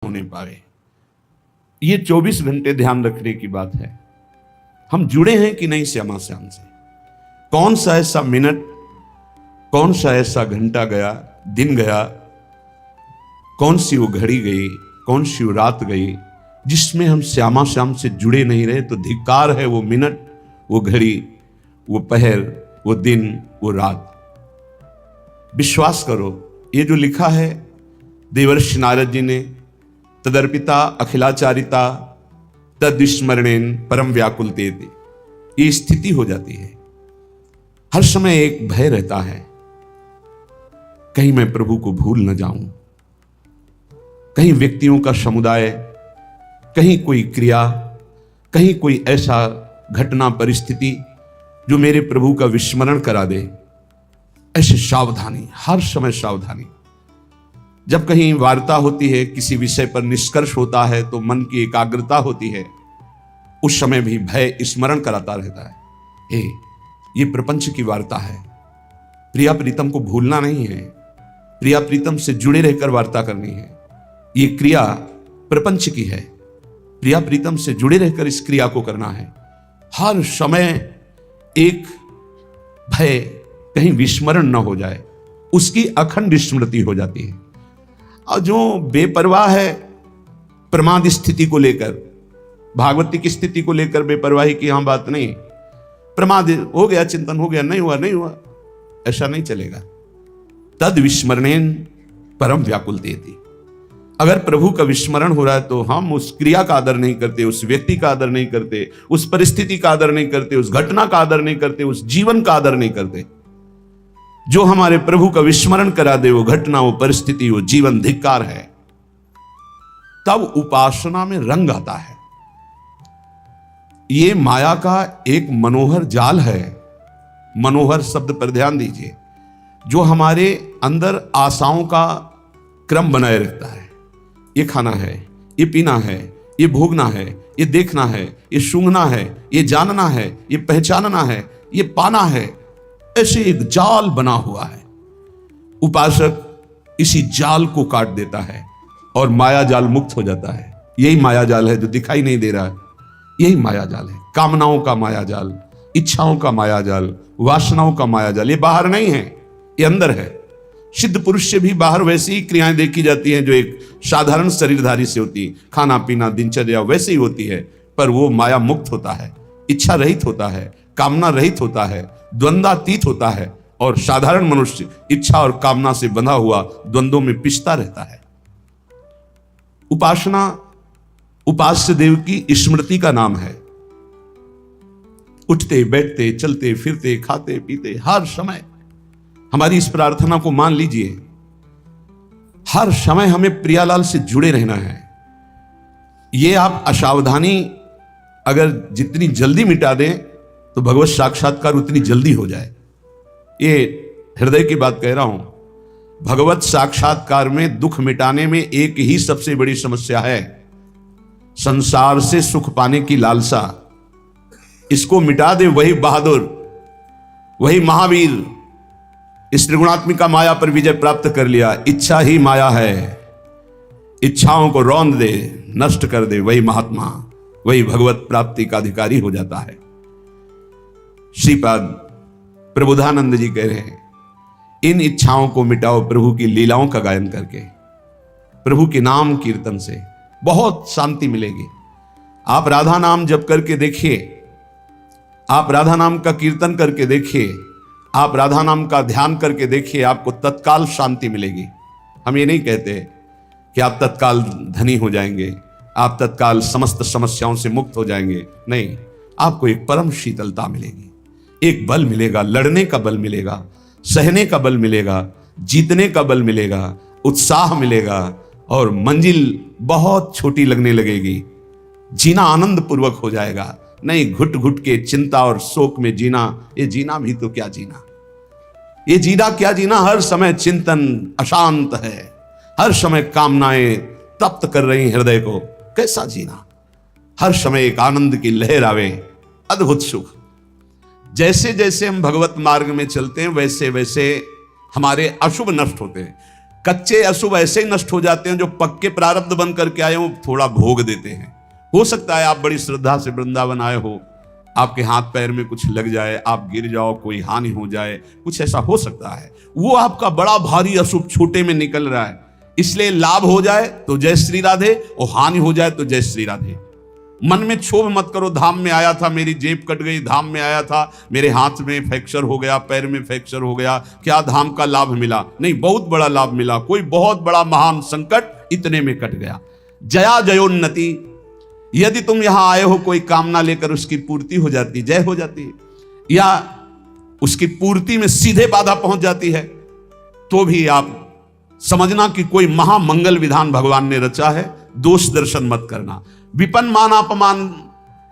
होने पाए। ये 24 घंटे ध्यान रखने की बात है, हम जुड़े हैं कि नहीं श्यामा श्याम से। कौन सा ऐसा मिनट, कौन सा ऐसा घंटा गया, दिन गया, कौन सी वो घड़ी गई, कौन सी वो रात गई जिसमें हम श्यामा श्याम से जुड़े नहीं रहे। तो धिक्कार है वो मिनट, वो घड़ी, वो पहर, वो दिन, वो रात। विश्वास करो, ये जो लिखा है देवर्षि नारद जी ने, तदर्पिता अखिलाचारिता तद्विस्मरणेन परम व्याकुलते, ये स्थिति हो जाती है। हर समय एक भय रहता है, कहीं मैं प्रभु को भूल न जाऊं, कहीं व्यक्तियों का समुदाय, कहीं कोई क्रिया, कहीं कोई ऐसा घटना परिस्थिति जो मेरे प्रभु का विस्मरण करा दे। ऐसे सावधानी, हर समय सावधानी। जब कहीं वार्ता होती है, किसी विषय पर निष्कर्ष होता है, तो मन की एकाग्रता होती है, उस समय भी भय स्मरण कराता रहता है। हे, ये प्रपंच की वार्ता है, प्रिया प्रीतम को भूलना नहीं है, प्रिया प्रीतम से जुड़े रहकर वार्ता करनी है। ये क्रिया प्रपंच की है, प्रिया प्रीतम से जुड़े रहकर इस क्रिया को करना है। हर समय एक भय, कहीं विस्मरण न हो जाए, उसकी अखंड स्मृति हो जाती है। और जो बेपरवाह है प्रमाद स्थिति को लेकर, भागवती की स्थिति को लेकर बेपरवाही की यहां बात नहीं, प्रमाद हो गया, चिंतन हो गया, नहीं हुआ नहीं हुआ, ऐसा नहीं चलेगा। तद विस्मरणेन परम व्याकुलतेति। अगर प्रभु का विस्मरण हो रहा है तो हम उस क्रिया का आदर नहीं करते, उस व्यक्ति का आदर नहीं करते, उस परिस्थिति का आदर नहीं करते, उस घटना का आदर नहीं करते, उस जीवन का आदर नहीं करते। जो हमारे प्रभु का विस्मरण करा दे, वो घटना, वो परिस्थिति, वो जीवन धिक्कार है। तब उपासना में रंग आता है। ये माया का एक मनोहर जाल है। मनोहर शब्द पर ध्यान दीजिए, जो हमारे अंदर आशाओं का क्रम बनाए रखता है। ये खाना है, ये पीना है, ये भोगना है, ये देखना है, ये सूंघना है, ये जानना है, ये पहचानना है, ये पाना है। ऐसे एक जाल बना हुआ है। उपासक इसी जाल को काट देता है और माया जाल मुक्त हो जाता है। यही माया जाल है जो दिखाई नहीं दे रहा है, यही माया जाल है। कामनाओं का माया जाल, इच्छाओं का माया जाल, वासनाओं का माया जाल। ये बाहर नहीं है, ये अंदर है। सिद्ध पुरुष से भी बाहर वैसी ही क्रियाएं देखी जाती हैं जो एक साधारण शरीरधारी से होती, खाना पीना दिनचर्या वैसे ही होती है, पर वो माया मुक्त होता है, इच्छा रहित होता है, कामना रहित होता है, द्वंद्वातीत होता है। और साधारण मनुष्य इच्छा और कामना से बंधा हुआ द्वंद्वों में पिसता रहता है। उपासना उपास्य देव की स्मृति का नाम है। उठते बैठते चलते फिरते खाते पीते हर समय हमारी इस प्रार्थना को मान लीजिए, हर समय हमें प्रियालाल से जुड़े रहना है। ये आप असावधानी अगर जितनी जल्दी मिटा दें तो भगवत साक्षात्कार उतनी जल्दी हो जाए। ये हृदय की बात कह रहा हूं। भगवत साक्षात्कार में दुख मिटाने में एक ही सबसे बड़ी समस्या है, संसार से सुख पाने की लालसा। इसको मिटा दे वही बहादुर, वही महावीर, इस त्रिगुणात्मिका माया पर विजय प्राप्त कर लिया। इच्छा ही माया है, इच्छाओं को रौंद दे, नष्ट कर दे, वही महात्मा, वही भगवत प्राप्ति का अधिकारी हो जाता है। श्रीपाद प्रबोधानंद जी कह रहे हैं, इन इच्छाओं को मिटाओ प्रभु की लीलाओं का गायन करके, प्रभु के नाम कीर्तन से बहुत शांति मिलेगी। आप राधा नाम जप करके देखिए, आप राधा नाम का कीर्तन करके देखिए, आप राधा नाम का ध्यान करके देखिए, आपको तत्काल शांति मिलेगी। हम ये नहीं कहते कि आप तत्काल धनी हो जाएंगे, आप तत्काल समस्त समस्याओं से मुक्त हो जाएंगे, नहीं, आपको एक परम शीतलता मिलेगी, एक बल मिलेगा, लड़ने का बल मिलेगा, सहने का बल मिलेगा, जीतने का बल मिलेगा, उत्साह मिलेगा और मंजिल बहुत छोटी लगने लगेगी। जीना आनंद पूर्वक हो जाएगा, नहीं घुट घुट के चिंता और शोक में जीना। ये जीना भी तो क्या जीना, ये जीना क्या जीना। हर समय चिंतन अशांत है, हर समय कामनाएं तप्त कर रही हृदय को, कैसा जीना। हर समय एक आनंद की लहर आवे, अद्भुत सुख। जैसे जैसे हम भगवत मार्ग में चलते हैं वैसे वैसे हमारे अशुभ नष्ट होते हैं। कच्चे अशुभ ऐसे ही नष्ट हो जाते हैं, जो पक्के प्रारब्ध बन करके आए हो थोड़ा भोग देते हैं। हो सकता है आप बड़ी श्रद्धा से वृंदावन आए हो, आपके हाथ पैर में कुछ लग जाए, आप गिर जाओ, कोई हानि हो जाए, कुछ ऐसा हो सकता है। वो आपका बड़ा भारी अशुभ छोटे में निकल रहा है, इसलिए लाभ हो जाए तो जय श्री राधे और हानि हो जाए तो जय श्री राधे। मन में क्षोभ मत करो, धाम में आया था मेरी जेब कट गई, धाम में आया था मेरे हाथ में फ्रैक्चर हो गया, पैर में फ्रैक्चर हो गया, क्या धाम का लाभ मिला? नहीं, बहुत बड़ा लाभ मिला। कोई बहुत बड़ा महान संकट इतने में कट गया। जया जयोन्नति, यदि तुम यहां आए हो कोई कामना लेकर, उसकी पूर्ति हो जाती, जय हो जाती है, या उसकी पूर्ति में सीधे बाधा पहुंच जाती है, तो भी आप समझना कि कोई महामंगल विधान भगवान ने रचा है। दोष दर्शन मत करना। विपन मान अपमान,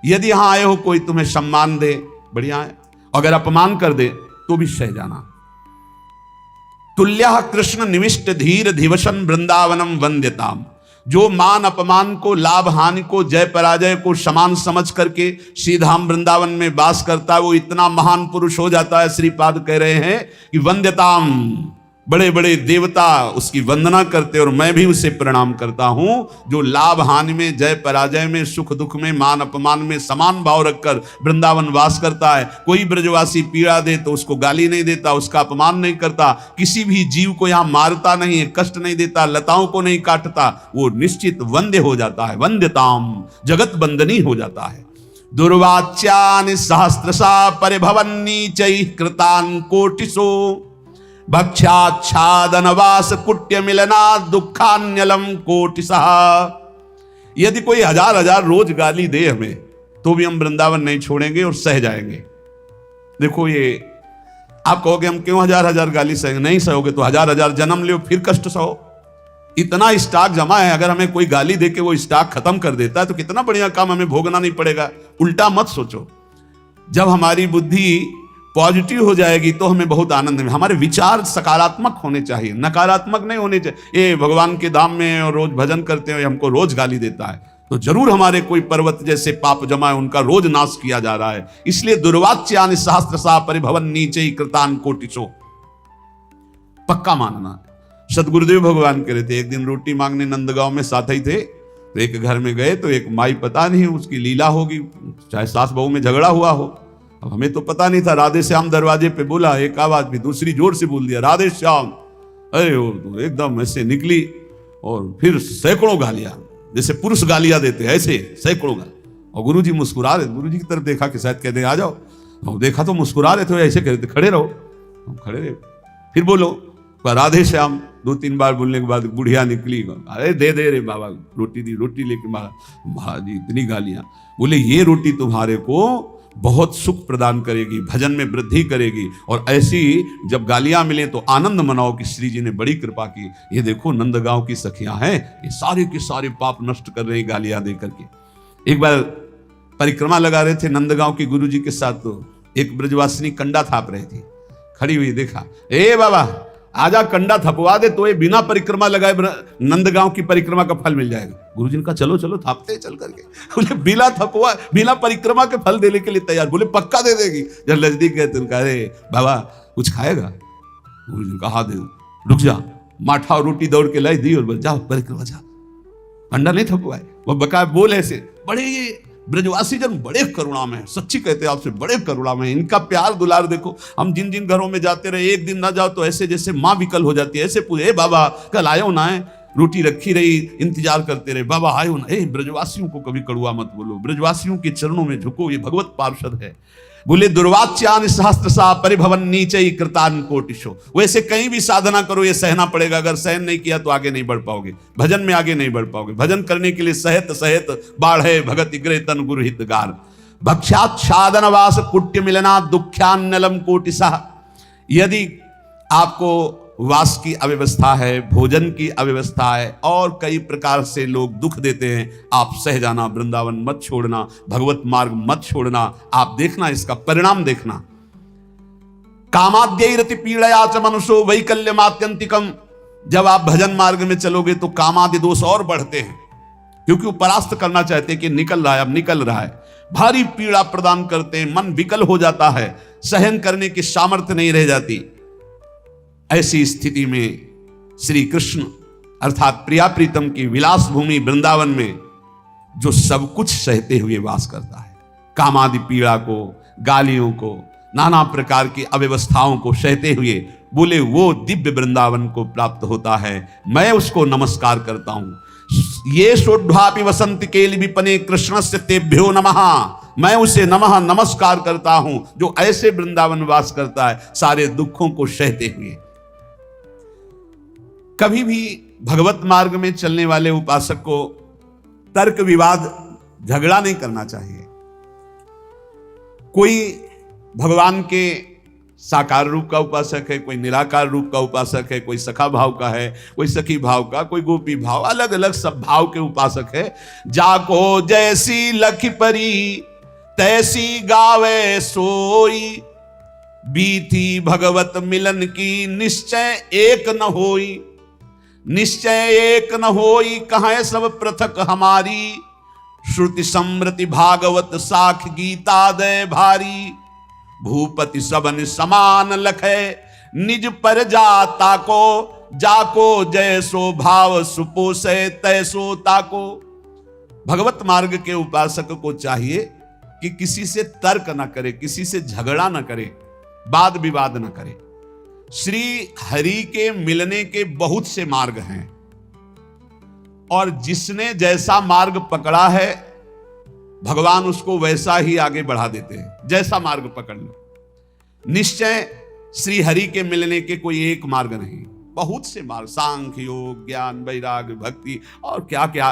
यदि यहां आए हो कोई तुम्हें सम्मान दे, बढ़िया है, अगर अपमान कर दे तो भी सह जाना। तुल्यः कृष्ण निविष्ट धीर धिवसन वृंदावनम वंद्यताम, जो मान अपमान को, लाभ हानि को, जय पराजय को समान समझ करके श्रीधाम वृंदावन में वास करता है, वो इतना महान पुरुष हो जाता है। श्रीपाद कह रहे हैं कि वंद्यताम, बड़े बड़े देवता उसकी वंदना करते, और मैं भी उसे प्रणाम करता हूं, जो लाभ हानि में, जय पराजय में, सुख दुख में, मान अपमान में समान भाव रखकर वृंदावन वास करता है। कोई ब्रजवासी पीड़ा दे तो उसको गाली नहीं देता, उसका अपमान नहीं करता, किसी भी जीव को यहां मारता नहीं है, कष्ट नहीं देता, लताओं को नहीं काटता, वो निश्चित वंद्य हो जाता है। वंद्यताम, जगत बंदनी हो जाता है। दुर्वाच्यानि सहस्रशा परिभवन्नीचैः कृतान् कोटिशो भक्षाच्छादनवास कुट्य मिलना दुखान्यलम कोटिशः। यदि कोई हजार हजार रोज गाली दे हमें, तो भी हम वृंदावन नहीं छोड़ेंगे और सह जाएंगे। देखो, ये आप कहोगे हम क्यों हजार हजार गाली सहेंगे? नहीं सहोगे तो हजार हजार जन्म लो, फिर कष्ट सहो। इतना स्टॉक जमा है, अगर हमें कोई गाली दे के वो स्टॉक खत्म कर देता है तो कितना बढ़िया काम, हमें भोगना नहीं पड़ेगा। उल्टा मत सोचो। जब हमारी बुद्धि पॉजिटिव हो जाएगी तो हमें बहुत आनंद है। हमारे विचार सकारात्मक होने चाहिए, नकारात्मक नहीं होने चाहिए। ये भगवान के धाम में और रोज भजन करते हैं, हमको रोज गाली देता है, तो जरूर हमारे कोई पर्वत जैसे पाप जमा है, उनका रोज नाश किया जा रहा है। इसलिए दुर्वाच्यानि सहस्रशा परिभवन नीचे कृतान कोटिशो, पक्का मानना। सदगुरुदेव भगवान कह रहे थे, एक दिन रोटी मांगने नंदगांव में साथ ही थे, तो एक घर में गए तो एक माई, पता नहीं उसकी लीला होगी, चाहे सास बहू में झगड़ा हुआ हो, अब हमें तो पता नहीं था। राधे श्याम दरवाजे पे बोला, एक आवाज भी दूसरी जोर से बोल दिया, राधे श्याम। अरे वो तो एकदम ऐसे निकली, और फिर सैकड़ों गालियां, जैसे पुरुष गालियां देते ऐसे सैकड़ों गालियां। और गुरुजी मुस्कुरा रहे, गुरुजी की तरफ देखा कि शायद कहते आ जाओ, और देखा तो मुस्कुरा रहे थे, ऐसे कह रहे थे खड़े रहो, हम खड़े रहे, फिर बोलो राधे श्याम। 2-3 बार बोलने के बाद बुढ़िया निकली, अरे दे दे रे बाबा रोटी दी, रोटी लेके महाराज इतनी गालियां। बोले ये रोटी तुम्हारे को बहुत सुख प्रदान करेगी, भजन में वृद्धि करेगी, और ऐसी जब गालियां मिले तो आनंद मनाओ कि श्री जी ने बड़ी कृपा की। ये देखो नंदगांव की सखियां हैं, ये सारे के सारे पाप नष्ट कर रही गालियां दे करके। एक बार परिक्रमा लगा रहे थे नंदगांव के गुरु जी के साथ, तो एक ब्रजवासिनी कंडा थाप रही थी, खड़ी हुई, देखा, ए बाबा आजा कंडा थपवा दे तो ये बिना परिक्रमा लगाए नंदगांव की परिक्रमा का फल मिल जाएगा। गुरुजी ने कहा चलो चलो थापते चल करके। बोले बिना थपवा, बिना परिक्रमा के फल देने के लिए तैयार। बोले पक्का दे देगी। जब नजदीक गए तो कहा, अरे बाबा कुछ खाएगा? गुरुजी ने कहा दे, रुक जा, माठा और रोटी दौड़ के लाई दी और बोल जाओ परिक्रमा जा। कंडा नहीं थपवाए, वो बका बोल ऐसे। बड़े ये ब्रजवासी जन बड़े करुणा में, सच्ची कहते हैं आपसे, बड़े करुणा में। इनका प्यार दुलार देखो। हम जिन जिन घरों में जाते रहे, एक दिन ना जाओ तो ऐसे जैसे माँ विकल हो जाती है, ऐसे पूछे बाबा कल आयो ना है, रोटी रखी रही, इंतजार करते रहे, बाबा आयो ना। ब्रजवासियों को कभी कड़ुआ मत बोलो, ब्रजवासियों के चरणों में झुको, ये भगवत पार्षद है। बोले दुर्वाच्यानि सहस्रशा परिभवन नीचैः कृतान् कोटिशो। वैसे कहीं भी साधना करो ये सहना पड़ेगा, अगर सहन नहीं किया तो आगे नहीं बढ़ पाओगे, भजन में आगे नहीं बढ़ पाओगे। भजन करने के लिए सहत सहत बाढ़े भगत इग्रे तन गुरु हितगार। भक्षाच्छादनवास कुट्य मिलना दुख्यान्नलम कोटिशः। यदि आपको वास की अव्यवस्था है, भोजन की अव्यवस्था है, और कई प्रकार से लोग दुख देते हैं, आप सह जाना, वृंदावन मत छोड़ना, भगवत मार्ग मत छोड़ना। आप देखना, इसका परिणाम देखना। कामाद्यैरति पीड़या च मनुष्यो वैकल्यमात्यंतिकम। जब आप भजन मार्ग में चलोगे तो कामादि दोष और बढ़ते हैं, क्योंकि वो परास्त करना चाहते हैं कि निकल रहा है, अब निकल रहा है, भारी पीड़ा प्रदान करते हैं, मन विकल हो जाता है, सहन करने की सामर्थ्य नहीं रह जाती। ऐसी स्थिति में श्री कृष्ण अर्थात प्रिया प्रीतम की विलास भूमि वृंदावन में जो सब कुछ सहते हुए वास करता है, कामादि पीड़ा को, गालियों को, नाना प्रकार की अव्यवस्थाओं को सहते हुए, बोले वो दिव्य वृंदावन को प्राप्त होता है, मैं उसको नमस्कार करता हूं। ये सोढ़ापि वसंत केलि विपने कृष्णस्य तेभ्यो नमः, मैं उसे नमः नमस्कार करता हूं जो ऐसे वृंदावन वास करता है सारे दुखों को सहते हुए। कभी भी भगवत मार्ग में चलने वाले उपासक को तर्क विवाद झगड़ा नहीं करना चाहिए। कोई भगवान के साकार रूप का उपासक है, कोई निराकार रूप का उपासक है, कोई सखा भाव का है, कोई सखी भाव का, कोई गोपी भाव, अलग अलग सब भाव के उपासक है। जाको जैसी लखी परी तैसी गावे सोई, बीती भगवत मिलन की निश्चय एक न होई, निश्चय एक न होई कहाँ सब पृथक हमारी, श्रुति समृति भागवत साख गीता दय भारी, भूपति सबन समान लखे निज पर जाता को, जाको जैसो भाव सुपोषे तैसो ताको। भगवत मार्ग के उपासक को चाहिए कि किसी से तर्क न करे, किसी से झगड़ा न करे, वाद विवाद न करे। श्री हरि के मिलने के बहुत से मार्ग हैं और जिसने जैसा मार्ग पकड़ा है भगवान उसको वैसा ही आगे बढ़ा देते हैं, जैसा मार्ग पकड़ लो। निश्चय श्री हरि के मिलने के कोई एक मार्ग नहीं, बहुत से मार्ग, सांख्य योग, ज्ञान, वैराग्य, भक्ति और क्या क्या।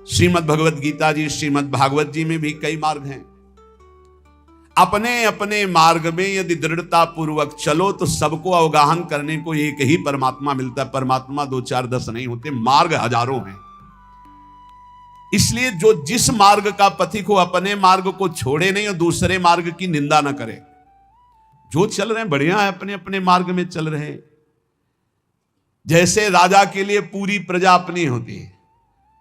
श्रीमद् भगवत गीता जी, श्रीमद् भागवत जी में भी कई मार्ग हैं। अपने अपने मार्ग में यदि दृढ़ता पूर्वक चलो तो सबको अवगाहन करने को एक ही परमात्मा मिलता है। परमात्मा 2 4 10 नहीं होते, मार्ग हजारों हैं। इसलिए जो जिस मार्ग का पथिक हो अपने मार्ग को छोड़े नहीं और दूसरे मार्ग की निंदा न करे। जो चल रहे हैं बढ़िया है, अपने अपने मार्ग में चल रहे हैं। जैसे राजा के लिए पूरी प्रजा अपनी होती है,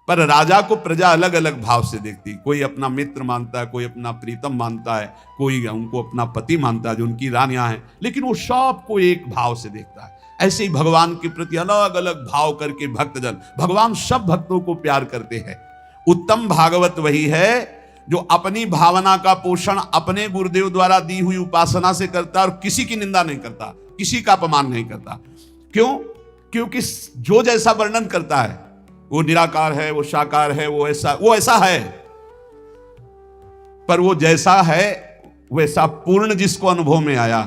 पर राजा को प्रजा अलग अलग भाव से देखती है। कोई अपना मित्र मानता है, कोई अपना प्रीतम मानता है, कोई उनको अपना पति मानता है जो उनकी रानियां हैं, लेकिन वो सबको एक भाव से देखता है। ऐसे ही भगवान के प्रति अलग अलग भाव करके भक्तजन, भगवान सब भक्तों को प्यार करते हैं। उत्तम भागवत वही है जो अपनी भावना का पोषण अपने गुरुदेव द्वारा दी हुई उपासना से करता है और किसी की निंदा नहीं करता, किसी का अपमान नहीं करता। क्यों? क्योंकि जो जैसा वर्णन करता है, वो निराकार है, वो साकार है, वो ऐसा है, पर वो जैसा है वैसा पूर्ण जिसको अनुभव में आया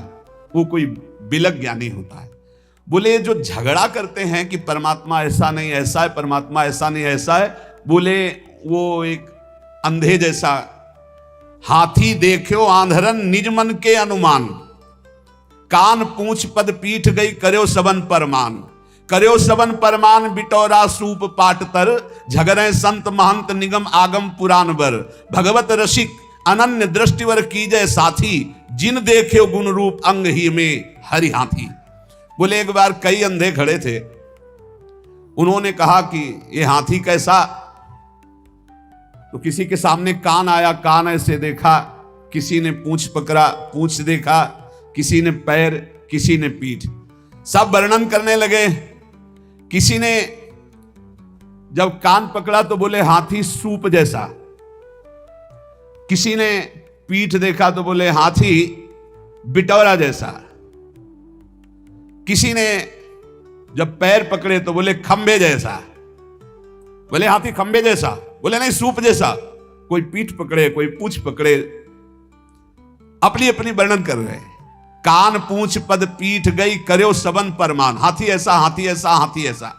वो कोई बिलक ज्ञानी होता है। बोले जो झगड़ा करते हैं कि परमात्मा ऐसा नहीं ऐसा है, परमात्मा ऐसा नहीं ऐसा है, बोले वो एक अंधे जैसा। हाथी देखो आंधरन निज मन के अनुमान, कान पूंछ पद पीठ गई करो सबन परमान, करो सबन परमान बिटौरा सूप पाट तर, झगरे संत महंत निगम आगम पुराण बर, भगवत रसिक अनन्य दृष्टिवर कीजय साथी, जिन देखे गुण रूप अंग ही में हरि हाथी। बोले एक बार कई अंधे खड़े थे, उन्होंने कहा कि ये हाथी कैसा, तो किसी के सामने कान आया, कान ऐसे देखा, किसी ने पूंछ पकड़ा, पूंछ देखा, किसी ने पैर, किसी ने पीठ, सब वर्णन करने लगे। किसी ने जब कान पकड़ा तो बोले हाथी सूप जैसा, किसी ने पीठ देखा तो बोले हाथी बिटौरा जैसा, किसी ने जब पैर पकड़े तो बोले खंबे जैसा, बोले हाथी खंबे जैसा, बोले नहीं सूप जैसा। कोई पीठ पकड़े, कोई पूंछ पकड़े, अपनी अपनी वर्णन कर रहे हैं। कान पूंछ पद पीठ गई करो सबन परमान, हाथी ऐसा, हाथी ऐसा, हाथी ऐसा।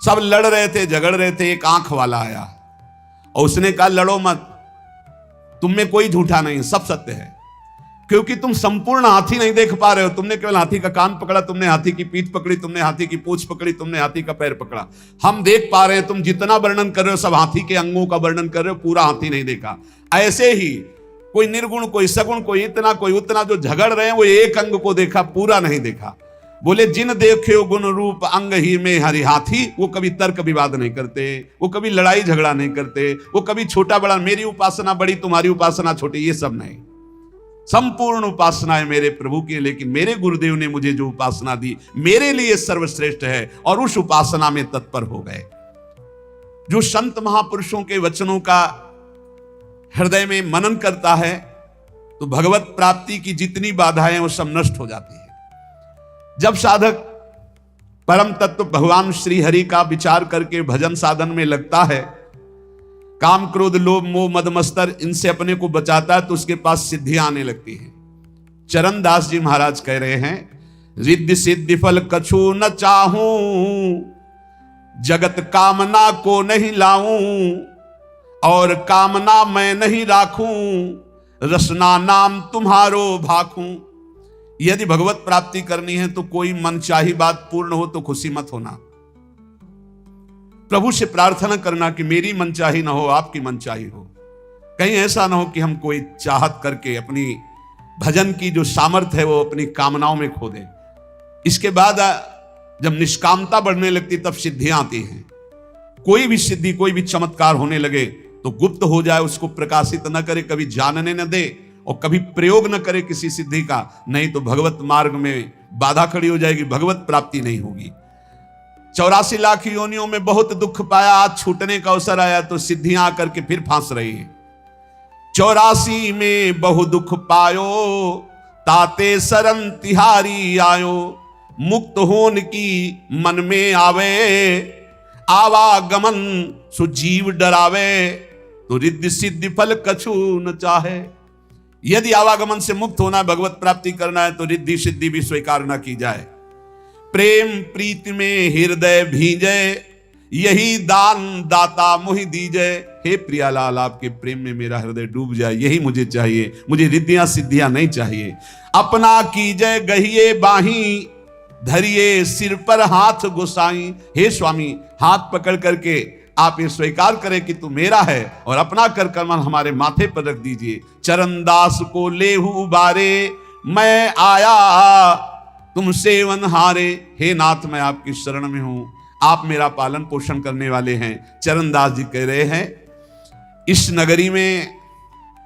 सब लड़ रहे थे, झगड़ रहे थे। एक आंख वाला आया और उसने कहा लड़ो मत, तुम में कोई झूठा नहीं, सब सत्य है, क्योंकि तुम संपूर्ण हाथी नहीं देख पा रहे हो। तुमने केवल हाथी का कान पकड़ा, तुमने हाथी की पीठ पकड़ी, तुमने हाथी की पूंछ पकड़ी, तुमने हाथी का पैर पकड़ा। हम देख पा रहे हैं, तुम जितना वर्णन कर रहे हो सब हाथी के अंगों का वर्णन कर रहे हो, पूरा हाथी नहीं देखा। ऐसे ही कोई निर्गुण, कोई सगुण, कोई इतना, कोई उतना, जो झगड़ रहे हैं वो एक अंग को देखा, पूरा नहीं देखा। बोले जिन देखे गुण रूप अंग ही में हरि हाथी, वो कभी तर्क विवाद नहीं करते, वो कभी लड़ाई झगड़ा नहीं करते, वो कभी छोटा बड़ा, मेरी उपासना बड़ी तुम्हारी उपासना छोटी, ये सब नहीं। संपूर्ण उपासना है मेरे प्रभु की, लेकिन मेरे गुरुदेव ने मुझे जो उपासना दी मेरे लिए सर्वश्रेष्ठ है, और उस उपासना में तत्पर हो गए। जो संत महापुरुषों के वचनों का हृदय में मनन करता है तो भगवत प्राप्ति की जितनी बाधाएं वो सब नष्ट हो जाती है। जब साधक परम तत्व भगवान श्री हरि का विचार करके भजन साधन में लगता है, काम क्रोध लोभ मोह मद मत्सर इनसे अपने को बचाता है, तो उसके पास सिद्धियां आने लगती हैं। चरण दास जी महाराज कह रहे हैं, रिद्धि सिद्धि फल कछु न चाहूं, जगत कामना को नहीं लाऊं, और कामना मैं नहीं राखूं, रसना नाम तुम्हारो भाखूं। यदि भगवत प्राप्ति करनी है तो कोई मनचाही बात पूर्ण हो तो खुशी मत होना। प्रभु से प्रार्थना करना कि मेरी मनचाही ना हो, आपकी मनचाही हो। कहीं ऐसा ना हो कि हम कोई चाहत करके अपनी भजन की जो सामर्थ्य है वो अपनी कामनाओं में खो दे। इसके बाद जब निष्कामता बढ़ने लगती तब सिद्धियां आती हैं। कोई भी सिद्धि कोई भी चमत्कार होने लगे तो गुप्त हो जाए, उसको प्रकाशित न करे, कभी जानने न दे और कभी प्रयोग न करे किसी सिद्धि का, नहीं तो भगवत मार्ग में बाधा खड़ी हो जाएगी, भगवत प्राप्ति नहीं होगी। 84 लाख योनियों में बहुत दुख पाया, आज छूटने का अवसर आया तो सिद्धियां आकर के फिर फांस रही हैं। 84 में बहु दुख पायो, ताते शरण तिहारी आयो, मुक्त होन की मन में आवे, आवागमन सुजीव डरावे, तो रिद्धि सिद्धि फल कछु न चाहे। यदि आवागमन से मुक्त होना, भगवत प्राप्ति करना है तो रिद्धि सिद्धि भी स्वीकार न की जाए। प्रेम प्रीति में हृदय भीजे, यही दान दाता मुहि दीजे। हे प्रियालाल, आपके प्रेम में मेरा हृदय डूब जाए, यही मुझे चाहिए, मुझे रिद्धियां सिद्धियां नहीं चाहिए। अपना कीजय गहिए बाही, धरिए सिर पर हाथ गुसाई। हे स्वामी, हाथ पकड़ करके आप ये स्वीकार करें कि तू मेरा है और अपना कर कमल हमारे माथे पर रख दीजिए। चरणदास को लेहू उबारे, मैं आया तुम सेवन हारे। हे नाथ, मैं आपकी शरण में हूं, आप मेरा पालन पोषण करने वाले हैं। चरणदास जी कह रहे हैं, इस नगरी में,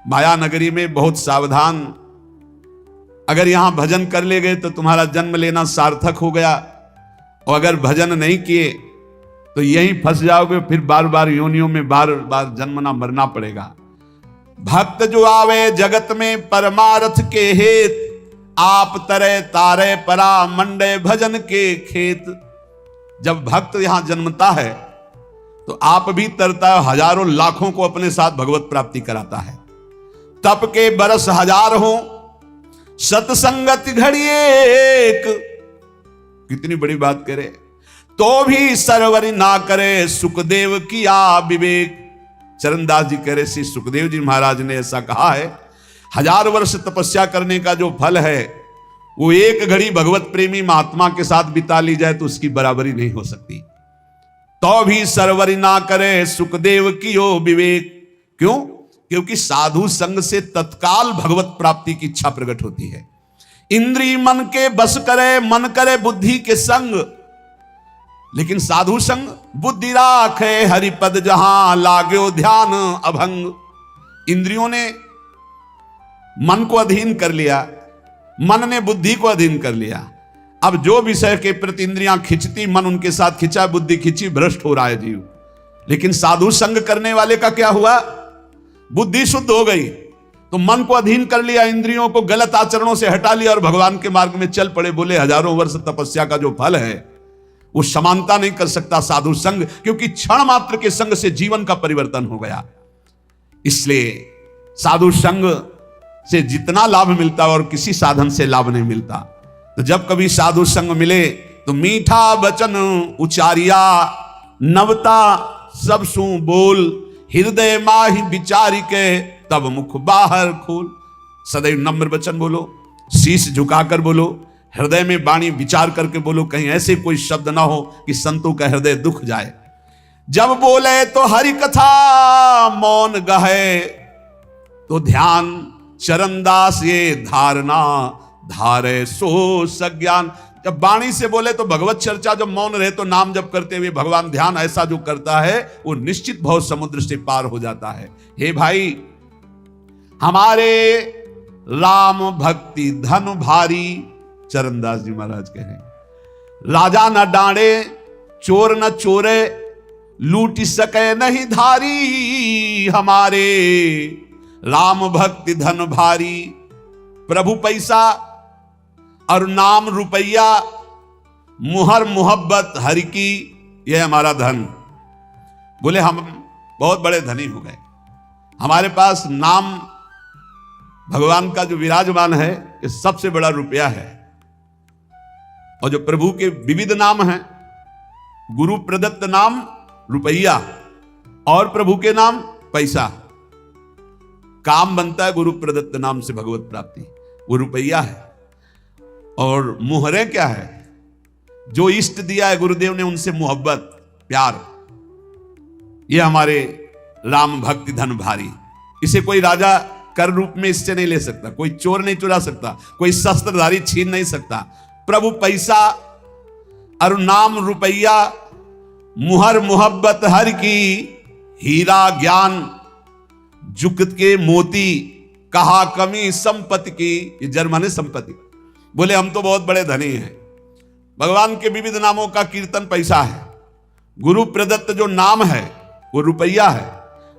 माया नगरी में बहुत सावधान, अगर यहां भजन कर ले गए तो तुम्हारा जन्म लेना सार्थक हो गया, और अगर भजन नहीं किए तो यहीं फंस जाओगे, फिर बार बार योनियों में बार बार जन्मना मरना पड़ेगा। भक्त जो आवे जगत में परमार्थ के हेत, आप तरे तारे परा मंडे भजन के खेत। जब भक्त यहां जन्मता है तो आप भी तरता है, हजारों लाखों को अपने साथ भगवत प्राप्ति कराता है। तप के बरस हजार हो, सतसंगत घड़ी एक। कितनी बड़ी बात करे, तो भी सरवरी ना करे, सुखदेव किया विवेक। चरणदास जी कह रहे, श्री सुखदेव जी महाराज ने ऐसा कहा है, 1000 वर्ष तपस्या करने का जो फल है वो एक घड़ी भगवत प्रेमी महात्मा के साथ बिता ली जाए तो उसकी बराबरी नहीं हो सकती। तो भी सरवरी ना करे, सुखदेव कियो विवेक। क्यों? क्योंकि साधु संग से तत्काल भगवत प्राप्ति की इच्छा प्रकट होती है। इंद्रिय मन के बस करे, मन करे बुद्धि के संग। लेकिन साधु संग बुद्धि राखे, हरिपद जहां लाग्यो ध्यान अभंग। इंद्रियों ने मन को अधीन कर लिया, मन ने बुद्धि को अधीन कर लिया। अब जो विषय के प्रति इंद्रियां खिंचती, मन उनके साथ खिंचा, बुद्धि खिंची, भ्रष्ट हो रहा है जीव। लेकिन साधु संग करने वाले का क्या हुआ? बुद्धि शुद्ध हो गई, तो मन को अधीन कर लिया, इंद्रियों को गलत आचरणों से हटा लिया और भगवान के मार्ग में चल पड़े। बोले 1000 वर्ष तपस्या का जो फल है वो समानता नहीं कर सकता साधु संग, क्योंकि क्षण मात्र के संग से जीवन का परिवर्तन हो गया। इसलिए साधु संग से जितना लाभ मिलता और किसी साधन से लाभ नहीं मिलता। तो जब कभी साधु संग मिले तो मीठा वचन उचारिया, नवता सब सु बोल, हृदय माहि विचारी के तब मुख बाहर खोल। सदैव नम्र वचन बोलो, शीश झुकाकर बोलो, हृदय में वाणी विचार करके बोलो, कहीं ऐसे कोई शब्द ना हो कि संतों का हृदय दुख जाए। जब बोले तो हरि कथा मौन गहे, तो ध्यान चरणदास ये धारणा धारे सो सज्ञान। जब वाणी से बोले तो भगवत चर्चा, जब मौन रहे तो नाम जप करते हुए भगवान ध्यान ऐसा जो करता है वो निश्चित भव समुद्र से पार हो जाता है। हे भाई, हमारे राम भक्ति धन भारी। चरणदास जी महाराज कह रहे हैं, राजा न डांडे चोर न चोरे, लूट सके नहीं धारी हमारे, राम भक्ति धन भारी। प्रभु पैसा और नाम रुपया, मुहर मोहब्बत हरि की, यह हमारा धन। बोले हम बहुत बड़े धनी हो गए, हमारे पास नाम भगवान का जो विराजमान है ये सबसे बड़ा रुपया है। और जो प्रभु के विविध नाम हैं, गुरु प्रदत्त नाम रुपया और प्रभु के नाम पैसा। काम बनता है गुरु प्रदत्त नाम से भगवत प्राप्ति, वो रुपया है। और मुहरे क्या है? जो इष्ट दिया है गुरुदेव ने उनसे मोहब्बत प्यार, ये हमारे राम भक्ति धन भारी। इसे कोई राजा कर रूप में इससे नहीं ले सकता, कोई चोर नहीं चुरा सकता, कोई शस्त्रधारी छीन नहीं सकता। प्रभु पैसा और नाम रुपया, मुहर मोहब्बत हर की, हीरा ज्ञान जुगत के मोती, कहा कमी संपत्ति की। ये जर्मन है संपत्ति। बोले हम तो बहुत बड़े धनी हैं। भगवान के विविध नामों का कीर्तन पैसा है, गुरु प्रदत्त जो नाम है वो रुपया है,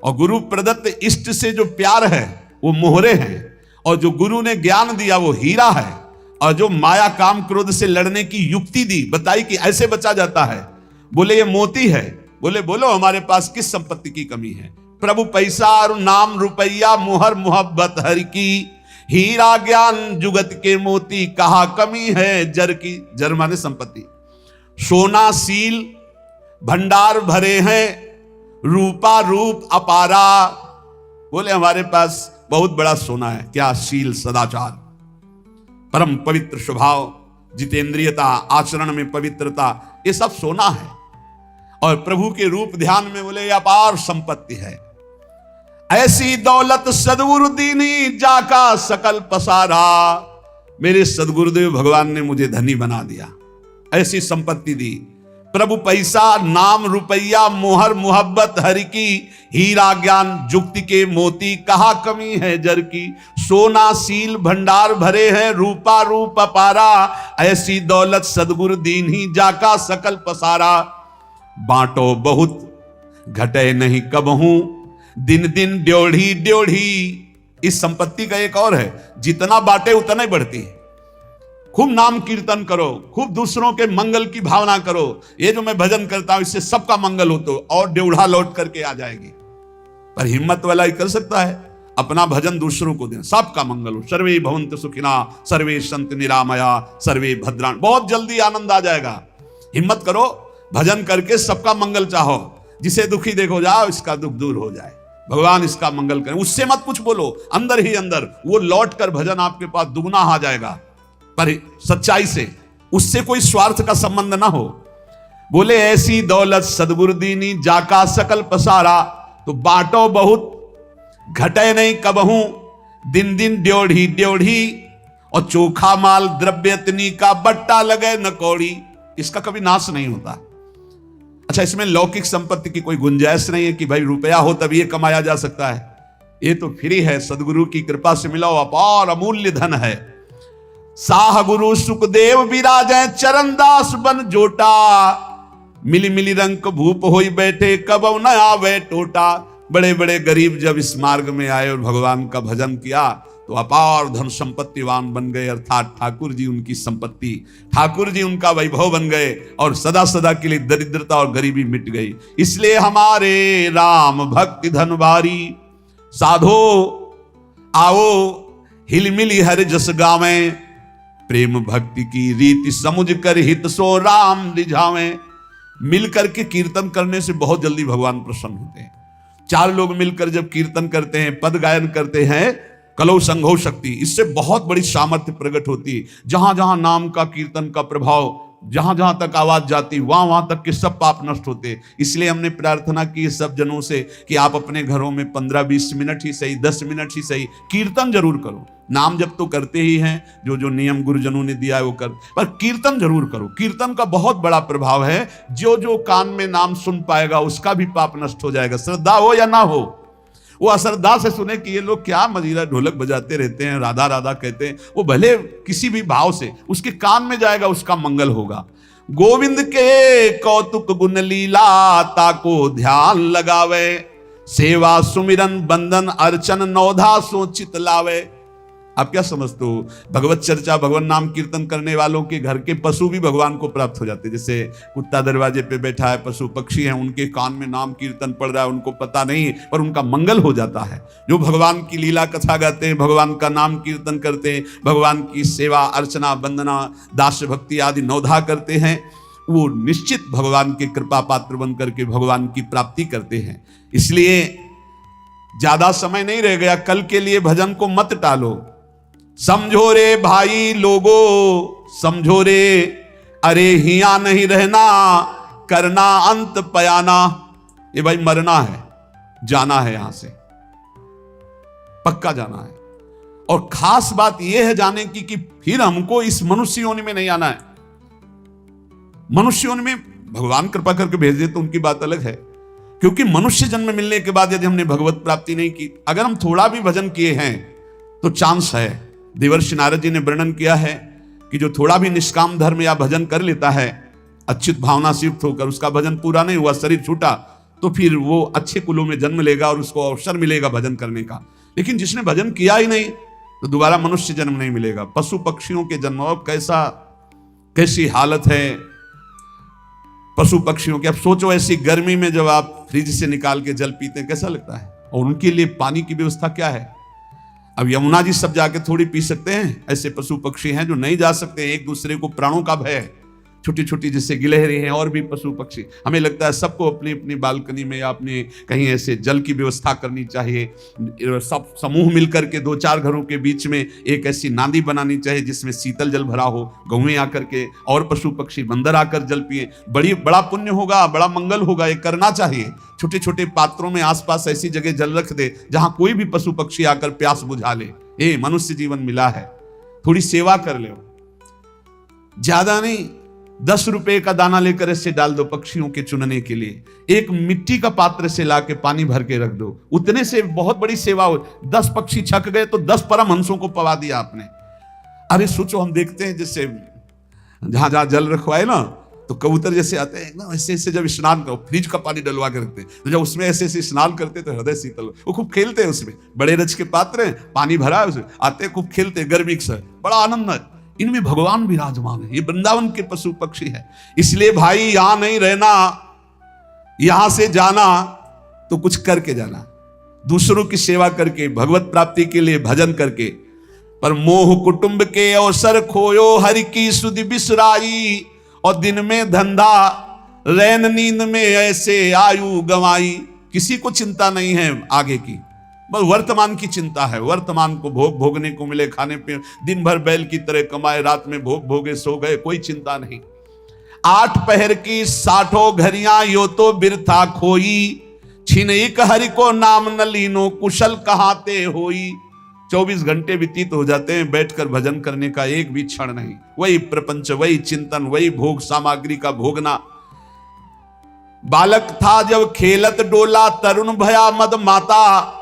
और गुरु प्रदत्त इष्ट से जो प्यार है वो मोहरे हैं, और जो गुरु ने ज्ञान दिया वो हीरा है, और जो माया काम क्रोध से लड़ने की युक्ति दी, बताई कि ऐसे बचा जाता है, बोले ये मोती है। बोले बोलो हमारे पास किस संपत्ति की कमी है? प्रभु पैसा और नाम रुपया, मुहर मोहब्बत हर की, हीरा ज्ञान जुगत के मोती, कहा कमी है जर की। जर माने संपत्ति। सोना सील भंडार भरे हैं, रूपा रूप अपारा। बोले हमारे पास बहुत बड़ा सोना है। क्या? शील सदाचार, परम पवित्र स्वभाव, जितेंद्रियता, आचरण में पवित्रता, ये सब सोना है। और प्रभु के रूप ध्यान में बोले अपार संपत्ति है। ऐसी दौलत सदगुरु दीनी, जाका सकल पसारा। मेरे सदगुरुदेव भगवान ने मुझे धनी बना दिया, ऐसी संपत्ति दी। प्रभु पैसा नाम रुपया, मोहर मोहब्बत हरि की, हीरा ज्ञान जुक्ति के मोती, कहा कमी है जर की। सोना सील भंडार भरे हैं, रूपा रूप अपारा। ऐसी दौलत सदगुरु दीन्ही, जाका सकल पसारा। बांटो बहुत घटे नहीं कबहू, दिन दिन ड्योढ़ी ड्योढ़ी। इस संपत्ति का एक और है, जितना बांटे उतना ही बढ़ती है। खूब नाम कीर्तन करो, खूब दूसरों के मंगल की भावना करो। ये जो मैं भजन करता हूं इससे सबका मंगल हो, तो और ड्योढ़ा लौट करके आ जाएगी। पर हिम्मत वाला ही कर सकता है, अपना भजन दूसरों को दें, सबका मंगल हो। सर्वे भवन्तु सुखिना, सर्वे सन्तु निरामया, सर्वे भद्राणि। बहुत जल्दी आनंद आ जाएगा। हिम्मत करो, भजन करके सबका मंगल चाहो। जिसे दुखी देखो जाओ, इसका दुख दूर हो जाए, भगवान इसका मंगल करें। उससे मत कुछ बोलो, अंदर ही अंदर वो लौट कर भजन आपके पास दुगना आ जाएगा, पर सच्चाई से। उससे कोई स्वार्थ का संबंध ना हो। बोले ऐसी दौलत सदगुरु दीनी, जाका सकल पसारा। तो बांटो बहुत घटे नहीं कबहू, दिन दिन ड्योढ़ी ड्योढ़ी। और चोखा माल द्रव्यतनी का, बट्टा लगे न कौड़ी। इसका कभी नाश नहीं होता। अच्छा, इसमें लौकिक संपत्ति की कोई गुंजाइश नहीं है कि भाई रुपया हो तभी ये कमाया जा सकता है। ये तो फ्री है, सदगुरु की कृपा से मिला हुआ अपार अमूल्य धन है। साह गुरु सुखदेव विराजे, चरणदास बन जोटा। मिली मिली रंग भूप होई बैठे, कब न आवे टोटा। बड़े बड़े गरीब जब इस मार्ग में आए और भगवान का भजन किया तो अपार धन संपत्तिवान बन गए। अर्थात ठाकुर जी उनकी संपत्ति, ठाकुर जी उनका वैभव बन गए, और सदा सदा के लिए दरिद्रता और गरीबी मिट गई। इसलिए हमारे राम भक्ति धन भारी। साधो आओ हिलमिली हर जस गावे, प्रेम भक्ति की रीति समुझ कर हित सो राम रिझावे। मिल करके कीर्तन करने से बहुत जल्दी भगवान प्रसन्न होते हैं। चार लोग मिलकर जब कीर्तन करते हैं, पद गायन करते हैं, कलौ संघो शक्ति, इससे बहुत बड़ी सामर्थ्य प्रकट होती है। जहां जहां नाम का कीर्तन का प्रभाव, जहां जहां तक आवाज जाती, वहां वहां तक के सब पाप नष्ट होते। इसलिए हमने प्रार्थना की सब जनों से कि आप अपने घरों में 15-20 मिनट ही सही, 10 मिनट ही सही, कीर्तन जरूर करो। नाम जब तो करते ही हैं, जो जो नियम गुरुजनों ने दिया है वो कर, पर कीर्तन जरूर करो। कीर्तन का बहुत बड़ा प्रभाव है। जो जो कान में नाम सुन पाएगा उसका भी पाप नष्ट हो जाएगा, श्रद्धा हो या ना हो। वो असरदा से सुने कि ये लोग क्या मजीरा ढोलक बजाते रहते हैं, राधा राधा कहते हैं, वो भले किसी भी भाव से उसके कान में जाएगा, उसका मंगल होगा। गोविंद के कौतुक गुण लीला ताको ध्यान लगावे, सेवा सुमिरन बंदन अर्चन नौधा सोचित लावे। आप क्या समझते हो, भगवत चर्चा भगवान नाम कीर्तन करने वालों के घर के पशु भी भगवान को प्राप्त हो जाते हैं। जैसे कुत्ता दरवाजे पे बैठा है, पशु पक्षी हैं, उनके कान में नाम कीर्तन पड़ रहा है, उनको पता नहीं पर उनका मंगल हो जाता है। जो भगवान की लीला कथा गाते हैं, भगवान का नाम कीर्तन करते हैं, भगवान की सेवा अर्चना वंदना दास्य भक्ति आदि नौधा करते हैं, वो निश्चित भगवान के कृपा पात्र बन करके भगवान की प्राप्ति करते हैं। इसलिए ज्यादा समय नहीं रह गया, कल के लिए भजन को मत टालो। समझो रे भाई लोगो समझो रे, अरे हिया नहीं रहना करना अंत पयाना। ये भाई मरना है, जाना है, यहां से पक्का जाना है। और खास बात यह है जाने की कि फिर हमको इस मनुष्य योनि में नहीं आना है। मनुष्य योनि में भगवान कृपा करके भेज दे तो उनकी बात अलग है, क्योंकि मनुष्य जन्म मिलने के बाद यदि हमने भगवत प्राप्ति नहीं की, अगर हम थोड़ा भी भजन किए हैं तो चांस है। देवर्षि नारद जी ने वर्णन किया है कि जो थोड़ा भी निष्काम धर्म या भजन कर लेता है, अच्युत भावना से युक्त होकर, उसका भजन पूरा नहीं हुआ, शरीर छूटा, तो फिर वो अच्छे कुलों में जन्म लेगा और उसको अवसर मिलेगा भजन करने का। लेकिन जिसने भजन किया ही नहीं तो दोबारा मनुष्य जन्म नहीं मिलेगा। पशु पक्षियों के जन्म, और कैसी हालत है पशु पक्षियों की। अब सोचो ऐसी गर्मी में जब आप फ्रिज से निकाल के जल पीते हैं कैसा लगता है, और उनके लिए पानी की व्यवस्था क्या है। अब यमुना जी सब जाके थोड़ी पी सकते हैं, ऐसे पशु पक्षी हैं जो नहीं जा सकते। एक दूसरे को प्राणों का भय है, छोटी छोटी जैसे गिलहरी हैं और भी पशु पक्षी। हमें लगता है सबको अपनी अपनी बालकनी में या अपने कहीं ऐसे जल की व्यवस्था करनी चाहिए। सब समूह मिलकर के 2-4 घरों के बीच में एक ऐसी नांदी बनानी चाहिए जिसमें शीतल जल भरा हो, गौएं आकर के और पशु पक्षी बंदर आकर जल पिए। बड़ा पुण्य होगा, बड़ा मंगल होगा, ये करना चाहिए। छोटे छोटे पात्रों में आसपास ऐसी जगह जल रख दे जहां कोई भी पशु पक्षी आकर प्यास बुझा ले। ये मनुष्य जीवन मिला है, थोड़ी सेवा कर ले, ज्यादा नहीं। 10 रुपए का दाना लेकर ऐसे डाल दो पक्षियों के चुनने के लिए। एक मिट्टी का पात्र से लाके पानी भर के रख दो, उतने से बहुत बड़ी सेवा हो। 10 पक्षी छक गए तो 10 परमहंसों को पवा दिया आपने। अरे सोचो, हम देखते हैं जैसे जहां जहां जल रखवाए ना, तो कबूतर जैसे आते हैं ना, ऐसे ऐसे जब स्नान करो, फ्रिज का पानी डलवा के रखते हैं, तो जब उसमें ऐसे ऐसे स्नान करते तो हृदय शीतल। वो खूब खेलते हैं उसमें, बड़े रच के पात्र हैं, पानी भरा है उसमें, आते खूब खेलते गर्मी से, बड़ा आनंद है। इनमें भगवान विराजमान है, ये वृंदावन के पशु पक्षी है। इसलिए भाई यहां नहीं रहना, यहां से जाना तो कुछ करके जाना, दूसरों की सेवा करके, भगवत प्राप्ति के लिए भजन करके। पर मोह कुटुंब के अवसर खोयो, हरि की सुधि बिसराई, और दिन में धंधा रैन नींद में ऐसे आयु गंवाई। किसी को चिंता नहीं है आगे की, बस वर्तमान की चिंता है। वर्तमान को भोगने को मिले, खाने पे दिन भर बैल की तरह कमाए, रात में भोगे सो गए, कोई चिंता नहीं। 8 पहर की 60 घड़ियां यो तो बिरथा खोई, छिन एक हरि को नाम न लीनो, कुशल कहाते होई। 24 घंटे व्यतीत हो जाते हैं बैठकर भजन करने का, एक भी क्षण नहीं। वही प्रपंच, वही चिंतन, वही भोग सामग्री का भोगना। बालक था जब खेलत डोला, तरुण भया मद माता,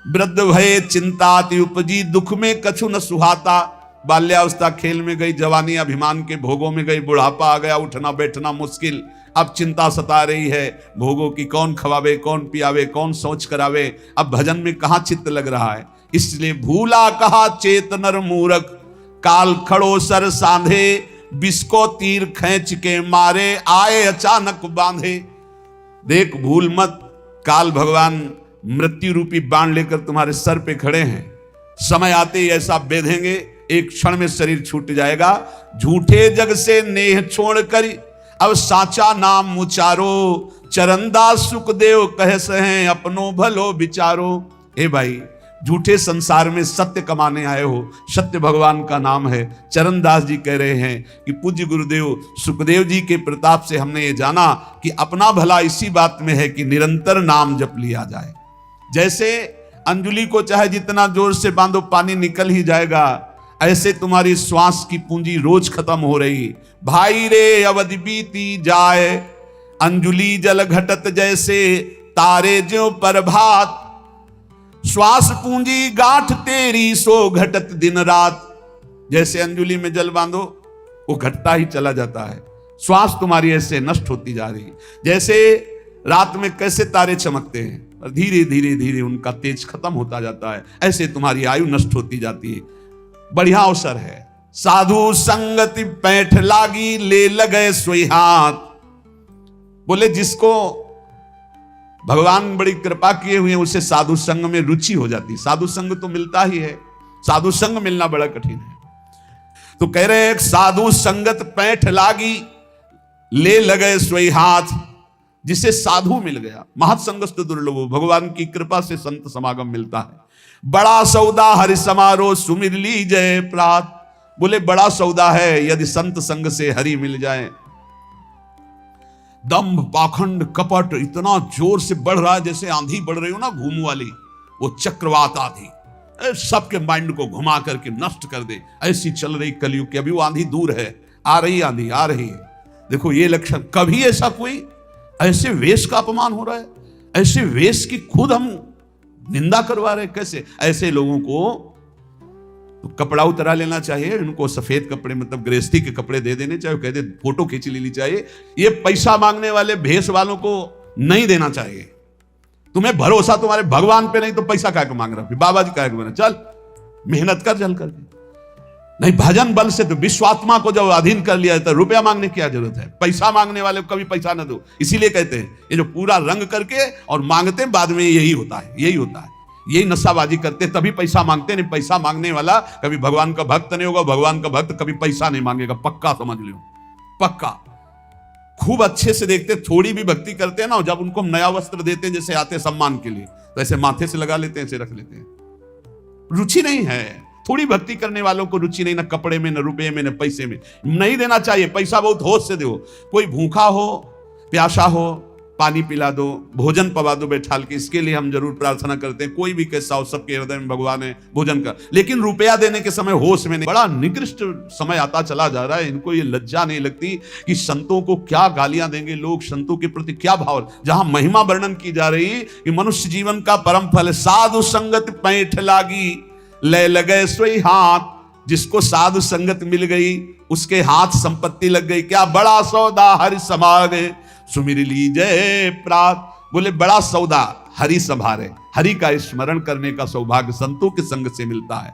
वृद्ध भये चिंताति उपजी, दुख में कछु न सुहाता। बाल्यावस्था खेल में गई, जवानी अभिमान के भोगों में गई, बुढ़ापा आ गया, उठना बैठना मुश्किल। अब चिंता सता रही है भोगों की, कौन खवावे, कौन पियावे, कौन सोच करावे। अब भजन में कहां चित्त लग रहा है। इसलिए भूला कहा चेत नर मूरख, काल खड़ो सर सांधे, बिस्को तीर खींच के मारे, आए अचानक बांधे। देख भूल मत, काल भगवान मृत्यु रूपी बाण लेकर तुम्हारे सर पे खड़े हैं। समय आते ही ऐसा बेधेंगे, एक क्षण में शरीर छूट जाएगा। झूठे जग से नेह छोड़ कर अब साचा नाम उचारो, चरणदास सुखदेव कह सहे अपनो भलो विचारो। हे भाई, झूठे संसार में सत्य कमाने आए हो, सत्य भगवान का नाम है। चरणदास जी कह रहे हैं कि पूज्य गुरुदेव सुखदेव जी के प्रताप से हमने ये जाना कि अपना भला इसी बात में है कि निरंतर नाम जप लिया जाए। जैसे अंजुली को चाहे जितना जोर से बांधो पानी निकल ही जाएगा, ऐसे तुम्हारी श्वास की पूंजी रोज खत्म हो रही। भाई रे अवधि बीती जाए, अंजुली जल घटत जैसे, तारे ज्यों प्रभात। श्वास पूंजी गांठ तेरी सो घटत दिन रात। जैसे अंजुली में जल बांधो वो घटता ही चला जाता है। श्वास तुम्हारी ऐसे नष्ट होती जा रही, जैसे रात में कैसे तारे चमकते हैं और धीरे धीरे धीरे उनका तेज खत्म होता जाता है, ऐसे तुम्हारी आयु नष्ट होती जाती है। बढ़िया अवसर है। साधु संगति पैठ लागी ले लगे सोई हाथ। बोले जिसको भगवान बड़ी कृपा किए हुए उसे साधु संग में रुचि हो जाती। साधु संग तो मिलता ही है, साधु संग मिलना बड़ा कठिन है। तो कह रहे एक साधु संगत पैठ लागी ले लगे सोई हाथ। जिसे साधु मिल गया, महत्संगस्त दुर्लभो, भगवान की कृपा से संत समागम मिलता है। बड़ा सौदा हरि समारोह सुमिर ली जय प्रात। बोले बड़ा सौदा है यदि संत संग से हरि मिल जाए। दंभ पाखंड कपट इतना जोर से बढ़ रहा है जैसे आंधी बढ़ रही हो ना, घूम वाली, वो चक्रवात आंधी सबके माइंड को घुमा करके नष्ट कर दे, ऐसी चल रही कलयुग की। अभी वो आंधी दूर है, आ रही आंधी आ रही है। देखो ये लक्षण, कभी ऐसा कोई ऐसे वेश का अपमान हो रहा है, ऐसे वेश की खुद हम निंदा करवा रहे हैं। कैसे ऐसे लोगों को तो कपड़ा उतरा लेना चाहिए, उनको सफेद कपड़े मतलब गृहस्थी के कपड़े दे देने चाहिए, कह दे फोटो खींच लेनी चाहिए। ये पैसा मांगने वाले भेष वालों को नहीं देना चाहिए। तुम्हें भरोसा तुम्हारे भगवान पे नहीं तो पैसा काय को मांग रहा, फिर बाबा जी काय को, चल मेहनत कर चल करके। नहीं, भजन बल से तो विश्वात्मा को जब अधीन कर लिया तो रुपया मांगने की क्या जरूरत है। पैसा मांगने वाले को कभी पैसा न दो। इसीलिए कहते हैं ये जो पूरा रंग करके और मांगते बाद में यही होता है, यही होता है, यही नशाबाजी करते तभी पैसा मांगते। नहीं, पैसा मांगने वाला कभी भगवान का भक्त नहीं होगा। भगवान का भक्त कभी पैसा नहीं मांगेगा, पक्का समझ लो, पक्का। खूब अच्छे से देखते, थोड़ी भी भक्ति करते हैं ना, जब उनको हम नया वस्त्र देते हैं जैसे आते सम्मान के लिए, तो ऐसे माथे से लगा लेते हैं, ऐसे रख लेते हैं। रुचि नहीं है। थोड़ी भक्ति करने वालों को रुचि नहीं, ना कपड़े में, ना रुपये में, ना पैसे में। नहीं देना चाहिए पैसा, बहुत होश से दो। कोई भूखा हो, प्यासा हो, पानी पिला दो, भोजन पवा दो बैठाल के, इसके लिए हम जरूर प्रार्थना करते हैं। कोई भी कैसा हो, सबके हृदय में भगवान है, भोजन का। लेकिन रुपया देने के समय होश में नहीं। बड़ा निकृष्ट समय आता चला जा रहा है। इनको ये लज्जा नहीं लगती कि संतों को क्या गालियां देंगे लोग, संतों के प्रति क्या भाव। जहां महिमा वर्णन की जा रही कि मनुष्य जीवन का परम फल है। साधु संगत पैठ लागी ले लगे सोई हाथ। जिसको साधु संगत मिल गई उसके हाथ संपत्ति लग गई। क्या बड़ा सौदा हरि समारे सुमिर लीजय प्रात। बोले बड़ा सौदा हरि संभारे। हरि का स्मरण करने का सौभाग्य संतों के संग से मिलता है।